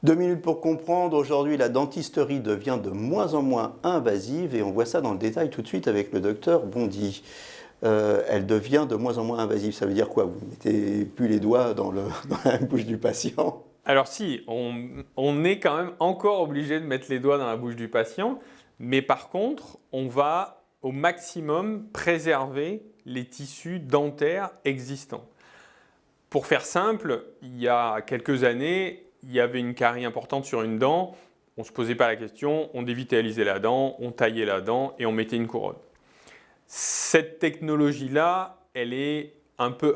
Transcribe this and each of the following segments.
2 minutes pour comprendre. Aujourd'hui, la dentisterie devient de moins en moins invasive et on voit ça dans le détail tout de suite avec le docteur Bondy. Elle devient de moins en moins invasive. Ça veut dire quoi? Vous ne mettez plus les doigts dans la bouche du patient? Alors si, on est quand même encore obligé de mettre les doigts dans la bouche du patient, mais par contre, on va au maximum préserver les tissus dentaires existants. Pour faire simple, il y a quelques années, il y avait une carie importante sur une dent, on ne se posait pas la question, on dévitalisait la dent, on taillait la dent et on mettait une couronne. Cette technologie-là, elle est un peu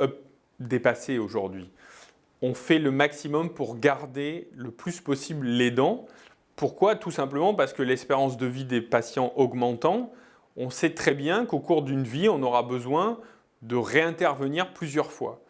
dépassée aujourd'hui. On fait le maximum pour garder le plus possible les dents. Pourquoi? Tout simplement parce que l'espérance de vie des patients augmentant, on sait très bien qu'au cours d'une vie, on aura besoin de réintervenir plusieurs fois.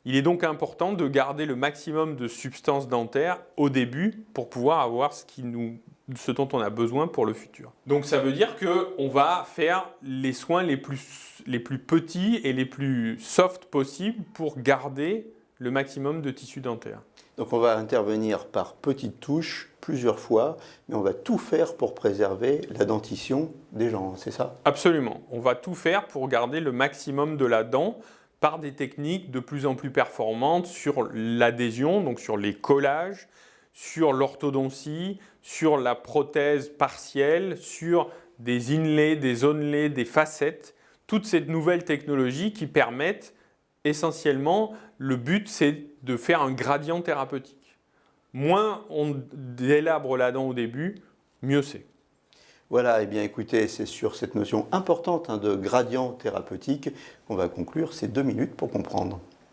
Il est donc important de garder le maximum de substances dentaires au début pour pouvoir avoir ce dont on a besoin pour le futur. Donc ça veut dire qu'on va faire les soins les plus petits et les plus soft possibles pour garder le maximum de tissu dentaire. Donc on va intervenir par petites touches plusieurs fois, mais on va tout faire pour préserver la dentition des gens, c'est ça? Absolument. On va tout faire pour garder le maximum de la dent par des techniques de plus en plus performantes sur l'adhésion, donc sur les collages, sur l'orthodontie, sur la prothèse partielle, sur des inlays, des onelays, des facettes, toutes ces nouvelles technologies qui permettent essentiellement, le but c'est de faire un gradient thérapeutique. Moins on délabre la dent au début, mieux c'est. Voilà, et bien écoutez, c'est sur cette notion importante de gradient thérapeutique qu'on va conclure ces 2 minutes pour comprendre.